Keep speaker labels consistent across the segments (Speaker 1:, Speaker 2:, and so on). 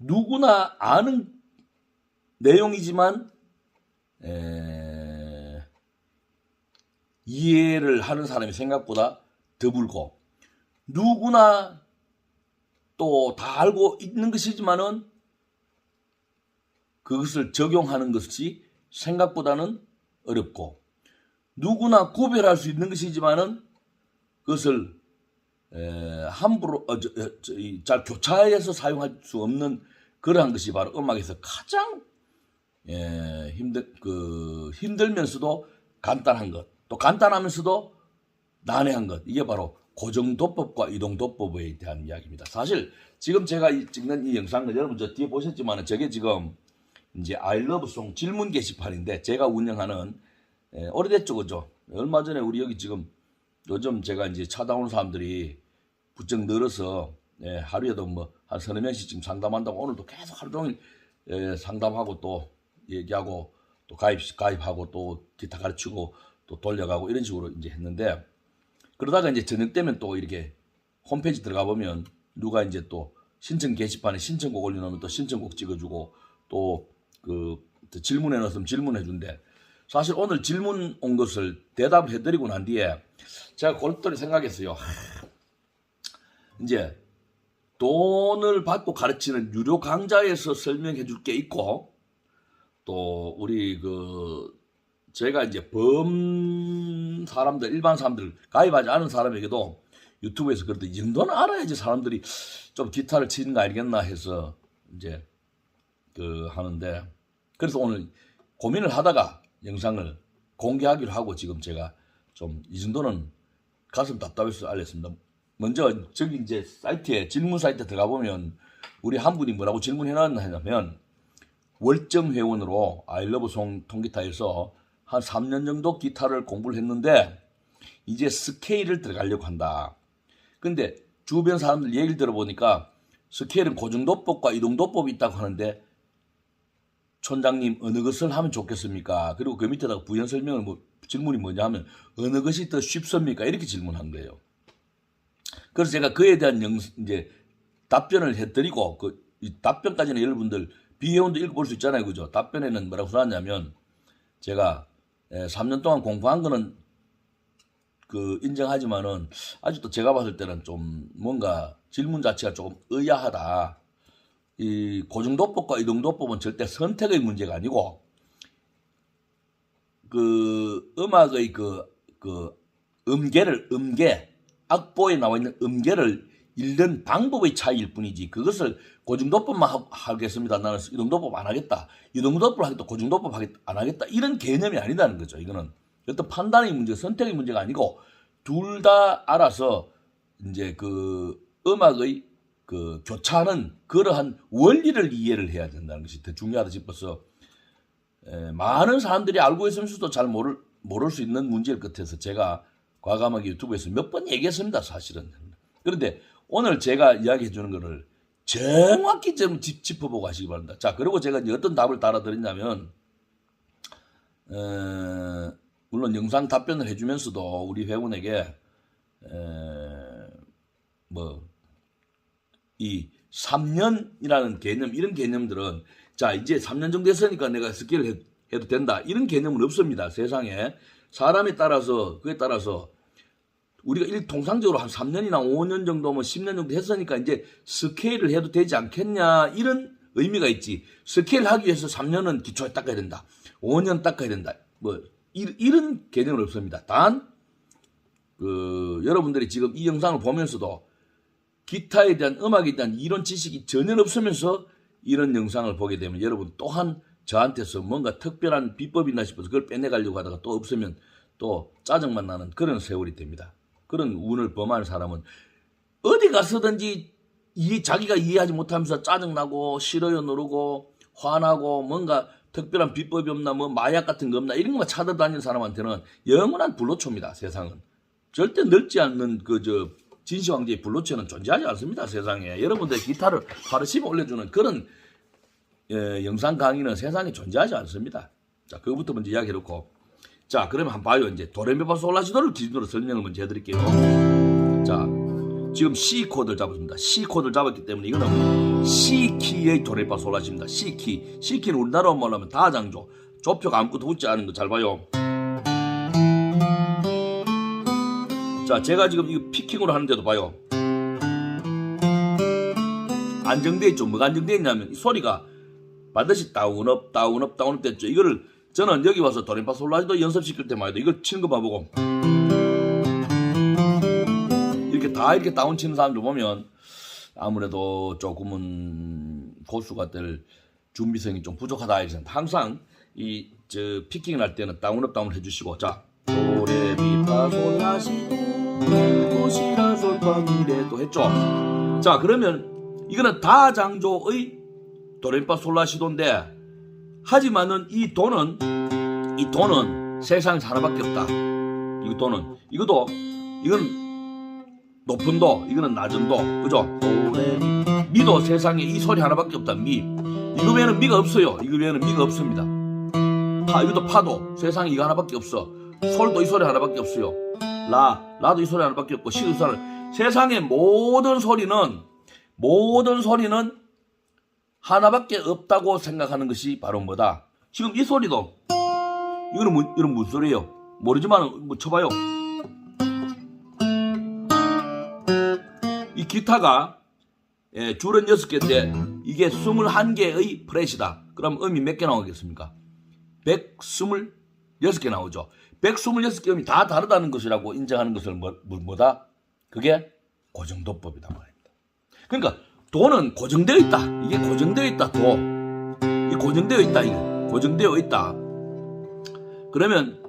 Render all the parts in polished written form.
Speaker 1: 누구나 아는 내용이지만 이해를 하는 사람이 생각보다 드물고, 누구나 또 다 알고 있는 것이지만은 그것을 적용하는 것이 생각보다는 어렵고, 누구나 구별할 수 있는 것이지만은 그것을 함부로 잘 교차해서 사용할 수 없는 그러한 것이 바로 음악에서 가장 힘들면서도 간단한 것, 또 간단하면서도 난해한 것, 이게 바로 고정도법과 이동도법에 대한 이야기입니다. 사실 지금 제가 찍는 이 영상은 여러분 저 뒤에 보셨지만 저게 지금 이제 I love song 질문 게시판인데, 제가 운영하는 오래됐죠, 그죠? 얼마 전에 우리 여기 지금 요즘 제가 이제 찾아오는 사람들이 부쩍 늘어서 하루에도 뭐 한 서너 명씩 지금 상담한다고, 오늘도 계속 하루 종일 상담하고 또 얘기하고 또 가입하고 또 기타 가르치고 또 돌려가고 이런 식으로 이제 했는데, 그러다가 이제 저녁 때면 또 이렇게 홈페이지 들어가 보면 누가 이제 또 신청 게시판에 신청곡 올려놓으면 또 신청곡 찍어주고, 또 질문해 넣었으면 질문해 준대. 사실 오늘 질문 온 것을 대답을 해드리고 난 뒤에 제가 골똘히 생각했어요. 이제 돈을 받고 가르치는 유료 강좌에서 설명해 줄 게 있고, 또 우리 제가 이제 일반 사람들, 가입하지 않은 사람에게도 유튜브에서 그래도 이 정도는 알아야지 사람들이 좀 기타를 치는 거 알겠나 해서 이제 하는데, 그래서 오늘 고민을 하다가 영상을 공개하기로 하고 지금 제가 좀 이 정도는 가슴 답답해서 알렸습니다. 먼저 저기 이제 사이트에 질문 사이트에 들어가 보면 우리 한 분이 뭐라고 질문해 놨냐면, 월정 회원으로 I love song 통기타에서 한 3년 정도 기타를 공부를 했는데 이제 스케일을 들어가려고 한다. 근데 주변 사람들 얘기를 들어보니까 스케일은 고정도법과 이동도법이 있다고 하는데, 촌장님 어느 것을 하면 좋겠습니까? 그리고 그 밑에다가 부연 설명을 질문이 뭐냐 하면 어느 것이 더 쉽습니까? 이렇게 질문한 거예요. 그래서 제가 그에 대한 이제 답변을 해드리고, 이 답변까지는 여러분들 비회원도 읽어볼 수 있잖아요, 그죠? 답변에는 뭐라고 써놨냐면, 제가 3년 동안 공부한 거는 인정하지만은 아직도 제가 봤을 때는 좀 뭔가 질문 자체가 조금 의아하다. 이 고정도법과 이동도법은 절대 선택의 문제가 아니고, 음악의 악보에 나와 있는 음계를 읽는 방법의 차이일 뿐이지, 그것을 고정도법만 하겠습니다, 나는 이동도법 안 하겠다, 이동도법을 하겠다, 고정도법 안 하겠다, 이런 개념이 아니다는 거죠. 이거는 어떤 판단의 문제, 선택의 문제가 아니고, 둘 다 알아서 이제 음악의 교차하는 그러한 원리를 이해를 해야 된다는 것이 더 중요하다 싶어서, 많은 사람들이 알고 있으면서도 잘 모를 수 있는 문제일 것 같아서 제가 과감하게 유튜브에서 몇 번 얘기했습니다, 사실은. 그런데 오늘 제가 이야기해 주는 거를 정확히 좀 짚어보고 하시기 바랍니다. 자, 그리고 제가 이제 어떤 답을 달아드렸냐면, 물론 영상 답변을 해주면서도 우리 회원에게 이 3년이라는 개념, 이런 개념들은, 자, 이제 3년 정도 했으니까 내가 스킬을 해도 된다, 이런 개념은 없습니다. 세상에 사람에 따라서, 그에 따라서 우리가 통상적으로 한 3년이나 5년 정도, 10년 정도 했으니까 이제 스케일을 해도 되지 않겠냐, 이런 의미가 있지. 스케일 하기 위해서 3년은 기초에 닦아야 된다, 5년 닦아야 된다, 이런 개념은 없습니다. 단 여러분들이 지금 이 영상을 보면서도 기타에 대한, 음악에 대한 이론 지식이 전혀 없으면서 이런 영상을 보게 되면 여러분 또한 저한테서 뭔가 특별한 비법이 있나 싶어서 그걸 빼내가려고 하다가 또 없으면 또 짜증만 나는 그런 세월이 됩니다. 그런 운을 범하는 사람은 어디 가서든지 자기가 이해하지 못하면서 짜증나고 싫어요 누르고 화나고, 뭔가 특별한 비법이 없나, 마약 같은 거 없나, 이런 것만 찾아다니는 사람한테는 영원한 불로초입니다. 세상은 절대 넓지 않는 진시황제의 불로초는 존재하지 않습니다. 세상에 여러분들 기타를 바르시면 올려주는 그런 영상 강의는 세상에 존재하지 않습니다. 자, 그거부터 먼저 이야기해놓고, 자, 그러면 한번 봐요. 이제 도레미파솔라시도를 기준으로 설명을 먼저 해드릴게요. 자, 지금 C 코드를 잡았습니다. C 코드를 잡았기 때문에 이거는 C 키의 도레미파솔라시입니다. C 키. C 키는 우리나라로 말하면 다장조. 좁혀가 아무것도 붙지 않은 거 잘 봐요. 자, 제가 지금 이거 피킹으로 하는데도 봐요. 안정되어 있죠. 뭐가 안정되어 있냐면 이 소리가 반드시 다운업 다운업 다운업 됐죠. 이거를 저는 여기 와서 도레미파솔라시도 연습시킬 때만 해도 이걸 치는 거 봐보고 이렇게 다 이렇게 다운 치는 사람들 보면 아무래도 조금은 고수가 될 준비성이 좀 부족하다. 항상 이 피킹을 할 때는 다운업 다운을 해주시고, 자, 도레미파솔라시도 도시라솔파미레도 했죠. 자, 그러면 이거는 다장조의 도레미파솔라시도인데, 하지만은 이 도는 세상에서 하나밖에 없다. 이것도 이건 높은 도, 이거는 낮은 도, 그죠? 도레미 미도 세상에 이 소리 하나밖에 없다. 미. 이거 외에는 미가 없어요. 이거 외에는 미가 없습니다. 이것도 파도, 세상에 이거 하나밖에 없어. 솔도 이 소리 하나밖에 없어요. 라도 이 소리 하나밖에 없고, 시도 이 소리. 세상의 모든 소리는 하나밖에 없다고 생각하는 것이 바로 뭐다? 지금 이 소리도, 이거는 무슨 소리예요? 모르지만 뭐 쳐봐요. 이 기타가 줄은 6개인데 이게 21개의 프렛이다. 그럼 음이 몇 개 나오겠습니까? 126개 나오죠. 126개 음이 다 다르다는 것이라고 인정하는 것을 뭐다? 그게 고정도법이다 말입니다. 그러니까 도는 고정되어 있다. 이게 고정되어 있다. 도. 이 고정되어 있다. 이게 고정되어 있다. 그러면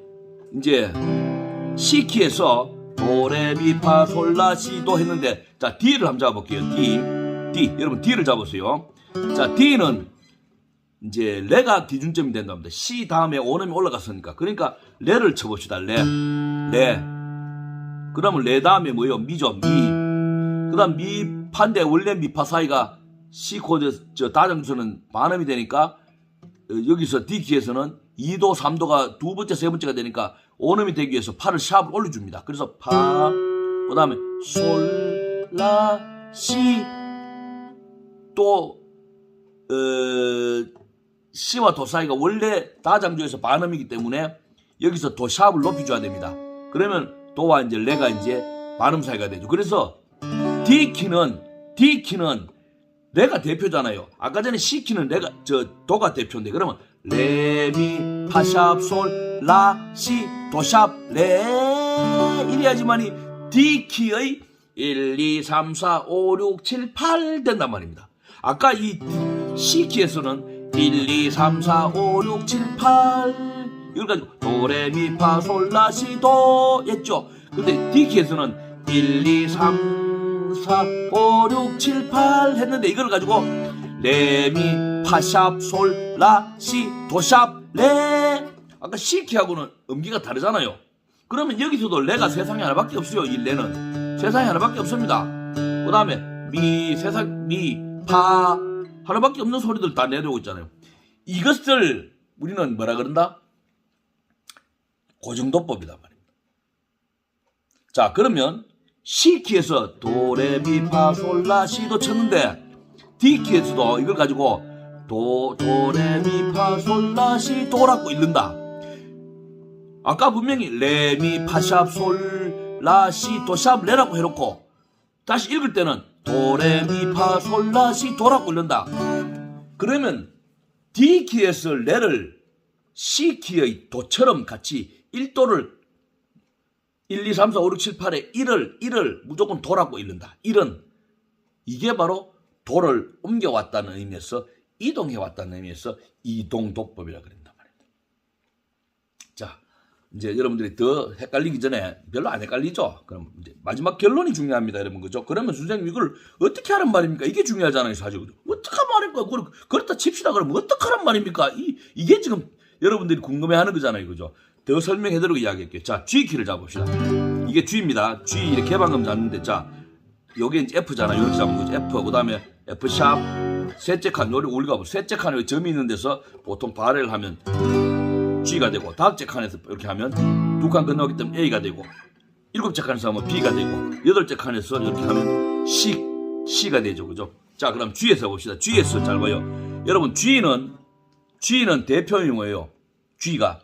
Speaker 1: 이제 C 키에서 도레미파솔라시도 했는데, 자, D를 한번 잡아볼게요. D. 여러분 D를 잡으세요. 자, D는 이제 레가 기준점이 된답니다. C 다음에 오음이 올라갔으니까. 그러니까 레를 쳐봅시다. 레. 그러면 레 다음에 뭐예요? 미죠. 미. 그 다음 미파인데 원래 미파 사이가 C 코드 다정수는 반음이 되니까 여기서 D 키에서는 2도 3도가 두 번째 세 번째가 되니까 오음이 되기 위해서 파를 샵을 올려줍니다. 그래서 파, 그 다음에 솔, 라, 시, 또 시와 도 사이가 원래 다장조에서 반음이기 때문에 여기서 도 샵을 높여줘야 됩니다. 그러면 도와 이제 레가 이제 반음 사이가 되죠. 그래서 D 키는 레가 대표잖아요. 아까 전에 C 키는 도가 대표인데, 그러면 레, 미, 파, 샵, 솔, 라, 시, 도, 샵, 레 이래야지만이 D 키의 1, 2, 3, 4, 5, 6, 7, 8 된단 말입니다. 아까 이 C 키에서는 1, 2, 3, 4, 5, 6, 7, 8 이걸 가지고 도레미파 솔라시도 했죠. 근데 D 키에서는 1, 2, 3, 4, 5, 6, 7, 8 했는데 이걸 가지고 레미 파샵 솔 라 시 도샵 레. 아까 C 키하고는 음기가 다르잖아요. 그러면 여기서도 레가 세상에 하나밖에 없어요. 이 레는 세상에 하나밖에 없습니다. 그 다음에 미, 파 하나밖에 없는 소리들 다 내려오고 있잖아요. 이것을 우리는 뭐라 그런다? 고정도법이다 말입니다. 자, 그러면 C 키에서 도레미파솔라시도 쳤는데 D 키에서도 이걸 가지고 도레미파솔라시도라고 읽는다. 아까 분명히 레미파샵솔라시도샵 레라고 해놓고 다시 읽을 때는 도레미파솔라시도라고 읽는다. 그러면 D 키에서 레를 C 키의 도처럼 같이 1도를 1, 2, 3, 4, 5, 6, 7, 8에 1을 무조건 도라고 읽는다. 1은 이게 바로 도를 옮겨왔다는 의미에서 이동해왔다는 의미에서 이동도법이라 그런단 말입니다. 자, 이제 여러분들이 더 헷갈리기 전에 별로 안 헷갈리죠? 그럼 이제 마지막 결론이 중요합니다, 여러분. 그죠? 그러면 선생님 이걸 어떻게 하란 말입니까? 이게 중요하잖아요, 사실. 어떻게 하란 말입니까? 그렇다 칩시다. 그러면 어떻게 하란 말입니까? 이게 지금 여러분들이 궁금해하는 거잖아요, 그죠? 더 설명해드리고 이야기할게요. 자, G 키를 잡읍시다. 이게 G입니다. G 이렇게 개방금 잡는데, 자, 요게 이제 F잖아요. 이렇게 잡는 거죠. F. 그 다음에 F 샵. 셋째 칸, 요리 우리가 셋째 칸에 점이 있는 데서 보통 발을 하면 G가 되고, 다섯째 칸에서 이렇게 하면 두 칸 건너기 때문에 A가 되고, 7째 칸에서 하면 B가 되고 8째 칸에서 이렇게 하면 C가 되죠. 그죠? 자, 그럼 G에서 봅시다. G에서 잘 봐요. 여러분, G는 대표용어예요. G가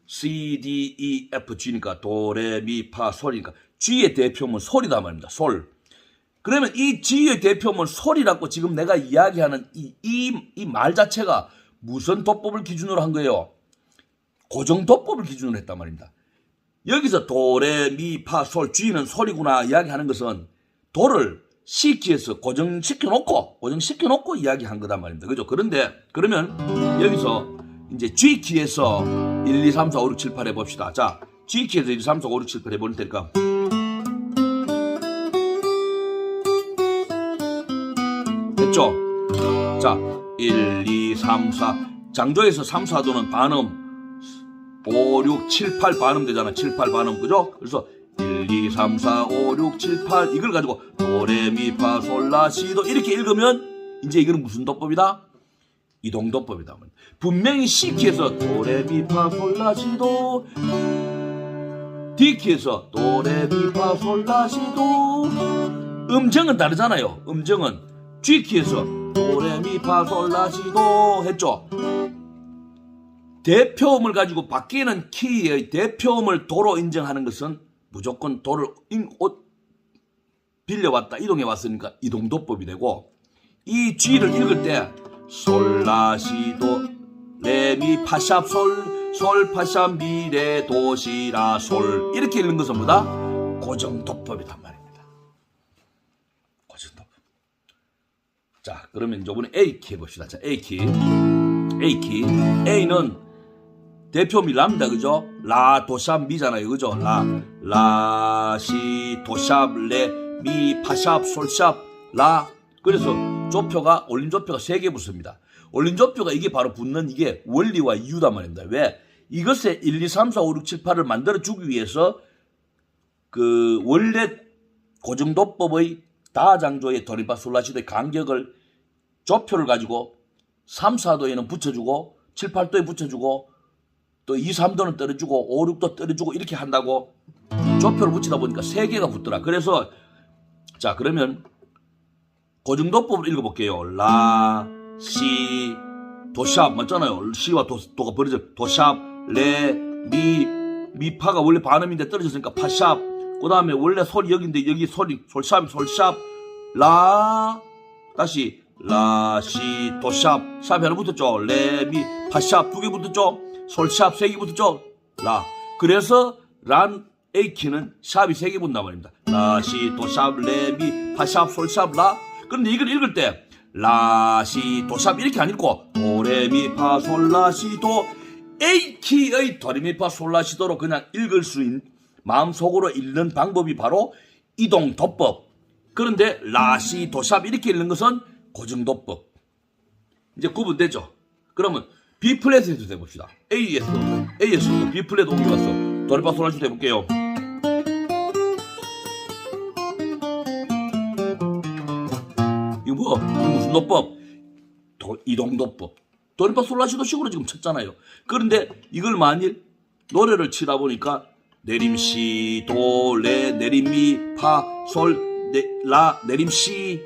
Speaker 1: C, D, E, F, G니까 도, 레, 미, 파, 솔이니까 G의 대표음은 솔이다 말입니다. 솔. 그러면 이 G의 대표음은 솔이라고 지금 내가 이야기하는 이 말 자체가 무슨 도법을 기준으로 한 거예요? 고정도법을 기준으로 했단 말입니다. 여기서 도, 레, 미, 파, 솔, G는 솔이구나 이야기하는 것은 도를 C키에서 고정시켜놓고 이야기한 거단 말입니다. 그죠? 그러면 여기서 이제 G키에서 1, 2, 3, 4, 5, 6, 7, 8 해봅시다. 자, G키에서 1, 2, 3, 4, 5, 6, 7, 8 해볼 테니까. 됐죠? 자, 1, 2, 3, 4. 장조에서 3, 4도는 반음. 5, 6, 7, 8 반음 되잖아. 7, 8 반음. 그죠? 그래서 1, 2, 3, 4, 5, 6, 7, 8 이걸 가지고 도, 레, 미, 파, 솔, 라, 시, 도 이렇게 읽으면 이제 이거는 무슨 도법이다? 이동도법이다. 분명히 C키에서 도, 레, 미, 파, 솔, 라, 시, 도 D키에서 도, 레, 미, 파, 솔, 라, 시, 도 음정은 다르잖아요. 음정은 G키에서 도, 레, 미, 파, 솔, 라, 시, 도 했죠. 대표음을 가지고 바뀌는 키의 대표음을 도로 인정하는 것은 무조건 도를 빌려왔다, 이동해왔으니까 이동도법이 되고, 이 G를 읽을 때 솔, 라, 시, 도, 레, 미, 파, 샵, 솔, 파, 샵, 미, 레, 도, 시, 라, 솔 이렇게 읽는 것은 뭐다? 고정도법이란 말입니다. 고정도법. 자, 그러면 이번에 A키 해봅시다. 자, A키. A는 대표음이 람다, 그죠? 라, 도, 샵, 미잖아요. 그죠? 라, 시, 도, 샵, 레, 미, 파, 샵, 솔, 샵, 라. 그래서 올림조표가 3개 붙습니다. 올림조표가 이게 바로 붙는 이게 원리와 이유단 말입니다. 왜? 이것에 1, 2, 3, 4, 5, 6, 7, 8을 만들어주기 위해서 그 원래 고정도법의 다장조의 도리파 솔라시도의 간격을 조표를 가지고 3, 4도에는 붙여주고 7, 8도에 붙여주고 또 2, 3도는 떨어주고 5, 6도 떨어주고 이렇게 한다고 조표를 붙이다 보니까 3개가 붙더라. 그래서 자, 그러면 고정도법을 읽어볼게요. 라, 시, 도샵 맞잖아요. 시와 도가 버려져. 도샵, 레, 미, 파가 원래 반음인데 떨어졌으니까 파샵. 그 다음에 원래 솔이 여기인데 여기 솔샵, 라, 다시 라, 시, 도샵. 샵이 하나 붙었죠. 레, 미, 파샵 2개 붙었죠. 솔샵 3개 붙었죠. 라. 그래서 A키는 샵이 3개 붙는단 말입니다. 라, 시, 도샵, 레, 미, 파샵, 솔샵, 라. 그런데 이걸 읽을 때 라, 시, 도, 샵 이렇게 안 읽고 도, 레, 미, 파, 솔, 라, 시, 도 A키의 도, 레, 미, 파, 솔, 라, 시, 도로 그냥 읽을 수 있는 마음속으로 읽는 방법이 바로 이동도법. 그런데 라, 시, 도, 샵 이렇게 읽는 것은 고정도법. 이제 구분되죠. 그러면 B 플랫에서 해봅시다. A에서 B 플랫 옮겨갔어. 도, 레, 파, 솔, 라, 시, 도 해볼게요. 이거 무슨 도법? 이동도법. 도레파 솔라시도 식으로 지금 쳤잖아요. 그런데 이걸 만일 노래를 치다 보니까 내림 시, 도, 레, 내림 미, 파, 솔, 라, 내림 시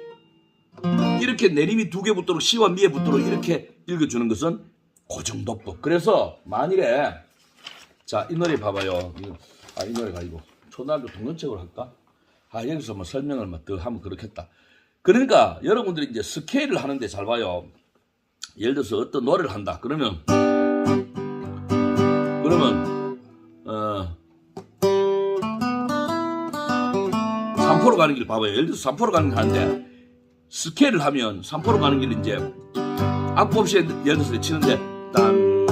Speaker 1: 이렇게 내림이 2개 붙도록 시와 미에 붙도록 이렇게 읽어주는 것은 고정도법. 그래서 만일에 자, 이 노래 봐봐요. 이 노래가 이거 초날도 동영책으로 할까? 여기서 뭐 설명을 더 하면 그렇겠다. 그러니까 여러분들이 이제 스케일을 하는데 잘 봐요. 예를 들어서 어떤 노래를 한다. 그러면 3포로 가는 길 봐봐요. 예를 들어서 3포로 가는 길 하는데 스케일을 하면 3포로 가는 길 이제 악보 없이 예를 들어서 치는데 딴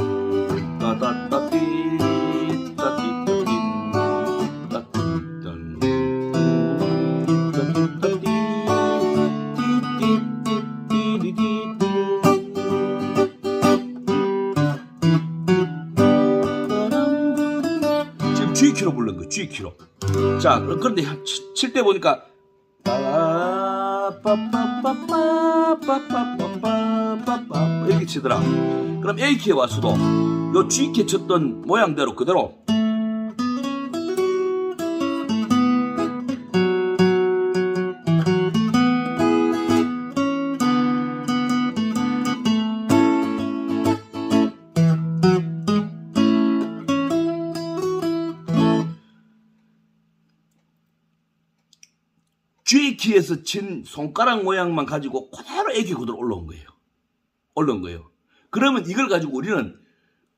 Speaker 1: 따따따띠 따띠따띠 G키로 부른 거, G키로. 자, 그런데 칠 때 보니까 이렇게 치더라. 그럼 A키에 와서도 요 G키 쳤던 모양대로 그대로 G키에서 친 손가락 모양만 가지고 그대로 A키 그대로 올라온 거예요. 그러면 이걸 가지고 우리는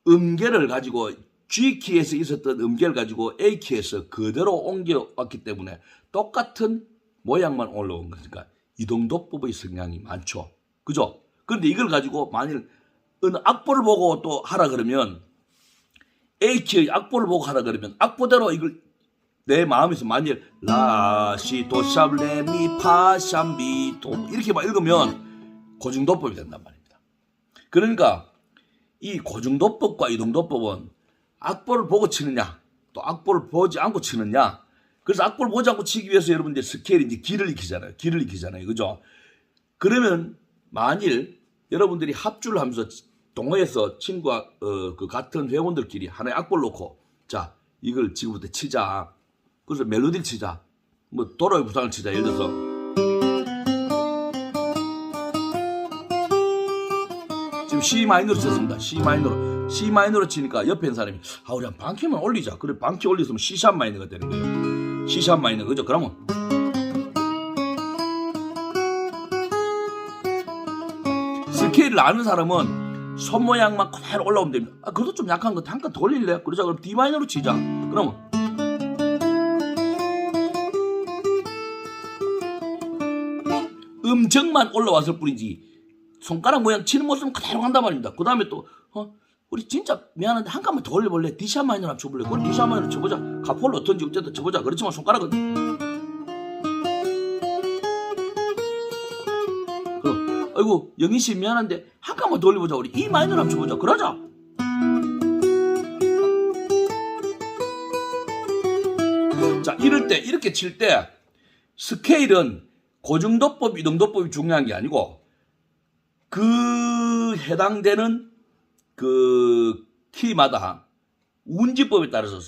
Speaker 1: 음계를 가지고 G키에서 있었던 음계를 가지고 A키에서 그대로 옮겨왔기 때문에 똑같은 모양만 올라온 거니까 이동도법의 성향이 많죠. 그죠? 그런데 이걸 가지고 만일 어느 악보를 보고 또 하라 그러면 A키의 악보를 보고 하라 그러면 악보대로 이걸 내 마음에서 만일 라시도샵레미파샴비도 이렇게 막 읽으면 고중도법이 된단 말입니다. 그러니까 이 고중도법과 이동도법은 악보를 보고 치느냐 또 악보를 보지 않고 치느냐. 그래서 악보를 보지 않고 치기 위해서 여러분들 스케일이 이제 길을 익히잖아요. 그죠? 그러면 만일 여러분들이 합주를 하면서 동호회에서 친구와 그 같은 회원들끼리 하나의 악보를 놓고 자 이걸 지금부터 치자. 그래서 멜로디를 치자. 뭐 도로의 구상을 치자. 예를 들어서 지금 C 마이너로 쳤습니다. C 마이너로 치니까 옆에 있는 사람이 우리 한 반키만 올리자. 그래 반키 올렸으면 C샵 마이너가 되는 거예요. C샵 마이너 그죠? 그러면 스케일을 아는 사람은 손 모양만 그대로 올라오면 됩니다. 그래도 좀 약한 거 한 칸 더 올릴래? 그러자. 그럼 D 마이너로 치자. 그러면 음정만 올라왔을 뿐이지 손가락 모양 치는 모습은 그대로 간단 말입니다. 그 다음에 또 우리 진짜 미안한데 한 칸만 더 올려볼래? D샵 마이너로 한번 쳐볼래? 그래 D샵 마이너로 쳐보자. 가폴로 어떤지 어쨌든 쳐보자. 그렇지만 손가락은 그럼 아이고 영희씨 미안한데 한 칸만 더 올려보자. 우리 E 마이너로 한번 쳐보자. 그러자. 자 이럴 때 이렇게 칠 때 스케일은 고중도법, 이동도법이 중요한 게 아니고 그 해당되는 그 키마다 운지법에 따라서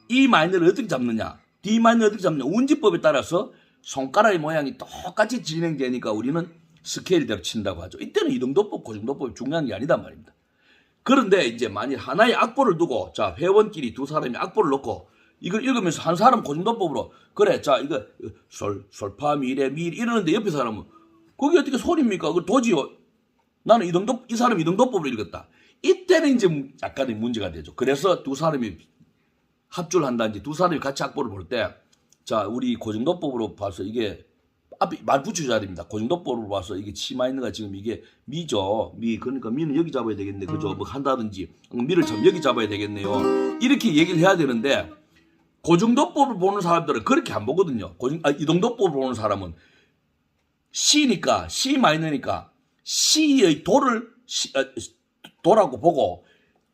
Speaker 1: E 마이너를 어떻게 잡느냐, D 마이너를 어떻게 잡느냐 운지법에 따라서 손가락의 모양이 똑같이 진행되니까 우리는 스케일대로 친다고 하죠. 이때는 이동도법, 고중도법이 중요한 게 아니단 말입니다. 그런데 이제 만일 하나의 악보를 두고 자 회원끼리 두 사람이 악보를 놓고 이걸 읽으면서 한 사람 고중도법으로 그래 자 이거 솔파 미레 미 이러는데 옆에 사람은 그게 어떻게 소리입니까? 그걸 도지요. 나는 이 사람 이동도법으로 읽었다. 이때는 이제 약간의 문제가 되죠. 그래서 두 사람이 합주를 한다든지 두 사람이 같이 악보를 볼 때 자 우리 고중도법으로 봐서 이게 앞에 말 붙여줘야 됩니다. 고중도법으로 봐서 이게 치마이너가 지금 이게 미죠. 미 그러니까 미는 여기 잡아야 되겠네. 그죠? 뭐 한다든지 미를 참 여기 잡아야 되겠네요. 이렇게 얘기를 해야 되는데 고중도법을 보는 사람들은 그렇게 안 보거든요. 이동도법을 보는 사람은 C니까 C 마이너니까 C의 도라고 보고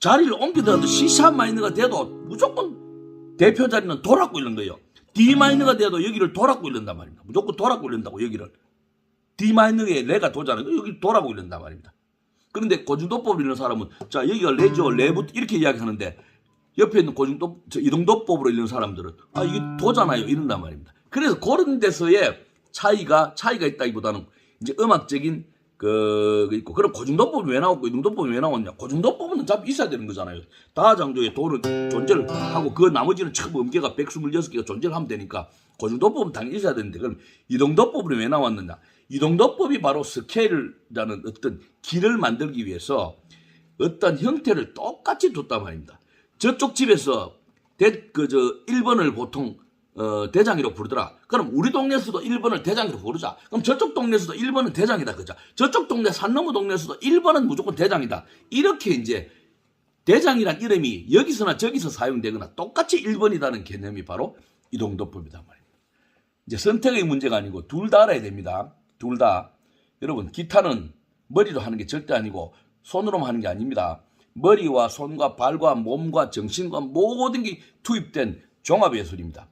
Speaker 1: 자리를 옮기더라도 C샵 마이너가 돼도 무조건 대표 자리는 도라고 읽는 거예요. D 마이너가 돼도 여기를 도라고 읽는단 말입니다. 무조건 도라고 읽는다고 여기를. D 마이너에 레가 도잖아요. 여기 도라고 읽는단 말입니다. 그런데 고중도법을 읽는 사람은 자 여기가 레죠. 레부터 이렇게 이야기하는데 옆에 있는 이동도법으로 읽는 사람들은 이게 도잖아요. 이런단 말입니다. 그래서 그런 데서의 차이가 있다기보다는 이제 음악적인 있고 그럼 고중도법이 왜 나왔고 이동도법이 왜 나왔냐? 고중도법은 어차피 있어야 되는 거잖아요. 다장조의 도는 존재를 하고 그 나머지는 참 음계가 126개가 존재를 하면 되니까 고중도법은 당연히 있어야 되는데 그럼 이동도법이 왜 나왔느냐? 이동도법이 바로 스케일이라는 어떤 길을 만들기 위해서 어떤 형태를 똑같이 뒀단 말입니다. 저쪽 집에서 1번을 보통 대장이라고 부르더라. 그럼 우리 동네에서도 1번을 대장이라고 부르자. 그럼 저쪽 동네에서도 1번은 대장이다. 그자. 저쪽 동네 산넘어 동네에서도 1번은 무조건 대장이다. 이렇게 이제 대장이란 이름이 여기서나 저기서 사용되거나 똑같이 1번이라는 개념이 바로 이동도법이단 말입니다. 이제 선택의 문제가 아니고 둘 다 알아야 됩니다. 둘 다. 여러분 기타는 머리로 하는 게 절대 아니고 손으로만 하는 게 아닙니다. 머리와 손과 발과 몸과 정신과 모든 게 투입된 종합예술입니다.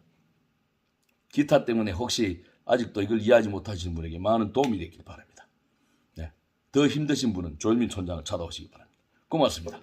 Speaker 1: 기타 때문에 혹시 아직도 이걸 이해하지 못하시는 분에게 많은 도움이 되길 바랍니다. 네. 더 힘드신 분은 조일민 촌장을 찾아오시기 바랍니다. 고맙습니다.